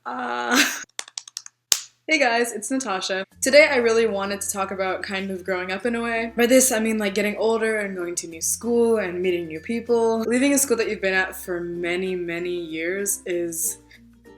Hey guys, it's Natasha. Today I really wanted to talk about kind of growing up in a way. By this I mean like getting older and going to new school and meeting new people. Leaving a school that you've been at for many, many years is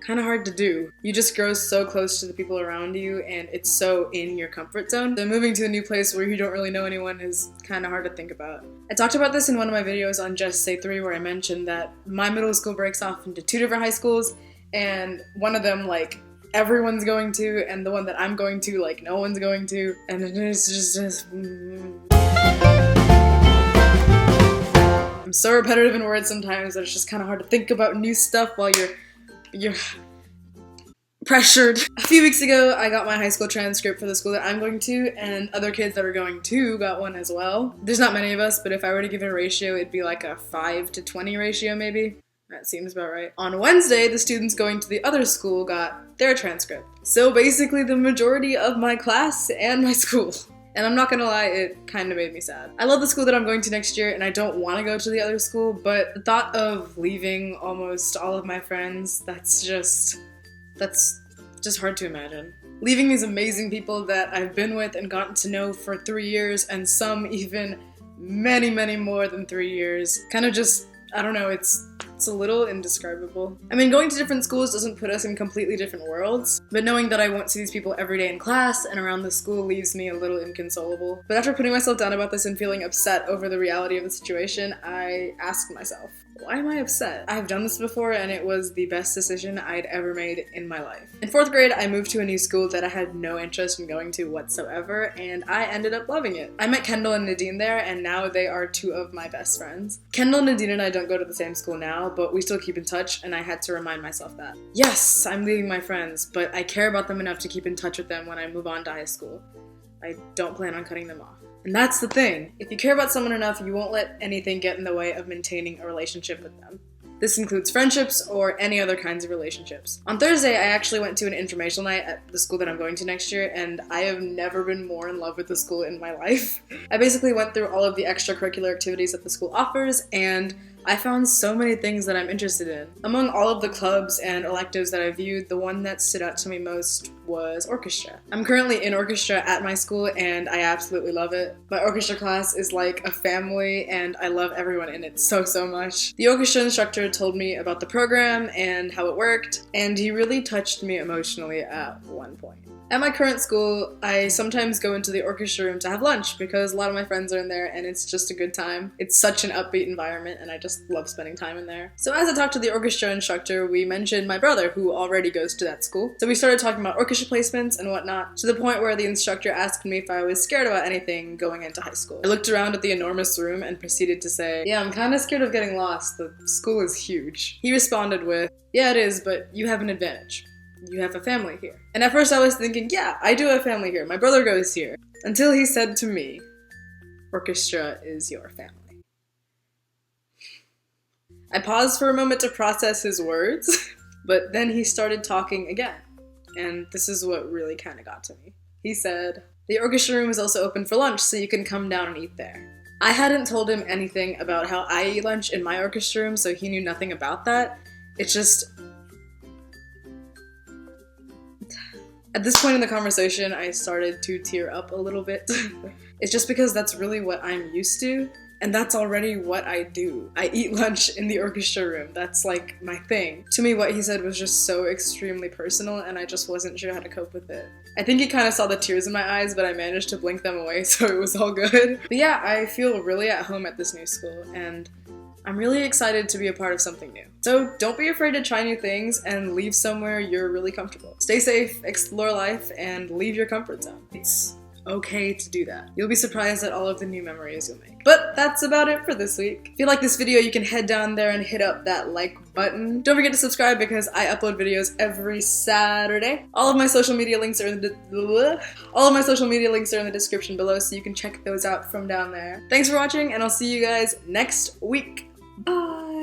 kind of hard to do. You just grow so close to the people around you and it's so in your comfort zone. So moving to a new place where you don't really know anyone is kind of hard to think about. I talked about this in one of my videos on Just Say 3 where I mentioned that my middle school breaks off into 2 different high schools and one of them like everyone's going to, and the one that I'm going to, like, no one's going to, and it's just I'm so repetitive in words sometimes that it's just kind of hard to think about new stuff while you're pressured. A few weeks ago, I got my high school transcript for the school that I'm going to, and other kids that are going to got one as well. There's not many of us, but if I were to give it a ratio, it'd be like a 5-to-20 ratio maybe. That seems about right. On Wednesday, the students going to the other school got their transcript. So basically the majority of my class and my school. And I'm not gonna lie, it kind of made me sad. I love the school that I'm going to next year and I don't want to go to the other school, but the thought of leaving almost all of my friends, that's just hard to imagine. Leaving these amazing people that I've been with and gotten to know for 3 years and some even many, many more than 3 years. Kind of just, I don't know, it's a little indescribable. I mean, going to different schools doesn't put us in completely different worlds, but knowing that I won't see these people every day in class and around the school leaves me a little inconsolable. But after putting myself down about this and feeling upset over the reality of the situation, I asked myself, why am I upset? I've done this before and it was the best decision I'd ever made in my life. In 4th grade, I moved to a new school that I had no interest in going to whatsoever, and I ended up loving it. I met Kendall and Nadine there, and now they are 2 of my best friends. Kendall, Nadine, and I don't go to the same school now, but we still keep in touch, and I had to remind myself that. Yes, I'm leaving my friends, but I care about them enough to keep in touch with them when I move on to high school. I don't plan on cutting them off. And that's the thing. If you care about someone enough, you won't let anything get in the way of maintaining a relationship with them. This includes friendships or any other kinds of relationships. On Thursday, I actually went to an informational night at the school that I'm going to next year, and I have never been more in love with the school in my life. I basically went through all of the extracurricular activities that the school offers, and I found so many things that I'm interested in. Among all of the clubs and electives that I viewed, the one that stood out to me most was orchestra. I'm currently in orchestra at my school and I absolutely love it. My orchestra class is like a family and I love everyone in it so much. The orchestra instructor told me about the program and how it worked, and he really touched me emotionally at one point. At my current school, I sometimes go into the orchestra room to have lunch because a lot of my friends are in there and it's just a good time. It's such an upbeat environment and I just love spending time in there. So as I talked to the orchestra instructor, we mentioned my brother who already goes to that school. So we started talking about orchestra placements and whatnot, to the point where the instructor asked me if I was scared about anything going into high school. I looked around at the enormous room and proceeded to say, yeah, I'm kind of scared of getting lost. The school is huge. He responded with, yeah, it is, but you have an advantage. You have a family here. And at first I was thinking, yeah, I do have family here. My brother goes here. Until he said to me, orchestra is your family. I paused for a moment to process his words, but then he started talking again. And this is what really kind of got to me. He said, the orchestra room is also open for lunch, so you can come down and eat there. I hadn't told him anything about how I eat lunch in my orchestra room, so he knew nothing about that. It's just, at this point in the conversation, I started to tear up a little bit. It's just because that's really what I'm used to, and that's already what I do. I eat lunch in the orchestra room. That's like my thing. To me, what he said was just so extremely personal, and I just wasn't sure how to cope with it. I think he kind of saw the tears in my eyes, but I managed to blink them away, so it was all good. But yeah, I feel really at home at this new school, and I'm really excited to be a part of something new. So don't be afraid to try new things and leave somewhere you're really comfortable. Stay safe, explore life, and leave your comfort zone. It's okay to do that. You'll be surprised at all of the new memories you'll make. But that's about it for this week. If you like this video, you can head down there and hit up that like button. Don't forget to subscribe because I upload videos every Saturday. All of my social media links are in the description below, so you can check those out from down there. Thanks for watching, and I'll see you guys next week. Bye!